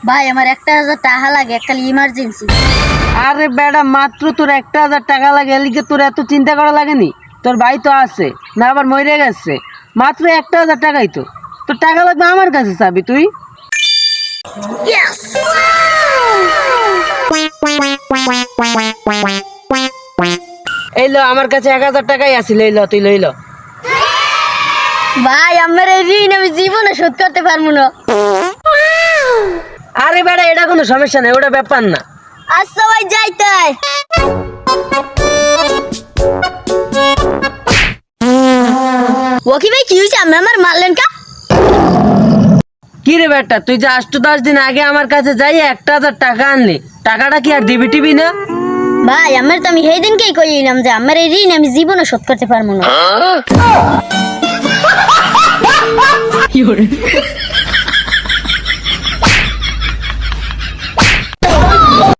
ভাই আমার 1000 টাকা লাগে, একটা ইমার্জেন্সি। আরে বেটা, মাত্র তোর 1000 টাকা লাগে, এলিকে তোর এত চিন্তা করা লাগেনি? তোর ভাই তো আছে না, আবার মরে গেছে, মাত্র 1000 টাকাই তো। তোর টাকা লাগবে আমার কাছে চাবি তুই? এই লো, আমার কাছে 1000 টাকাই আছে, লইল তুই লইল। ভাই আমার এই ঋণ আমি জীবনে শোধ করতে পারবো না। আরে বেটা, এটা কোনো সমস্যা নাই, ওটা ব্যাপার না। আচ্ছা ভাই যাইতে। ওকি ভাই কি হয়েছে, আপনি আমার মারলেন কা? কি রে বেটা, তুই যে 8-10 দিন আগে আমার কাছে যাই 1000 টাকা আনলি, টাকাটা কি আর দিবি টিবি না? ভাই আমার তো আমি সেই দিনকেই কইলাম যে আমার এই ঋণ আমি জীবনে শোধ করতে পারবো না।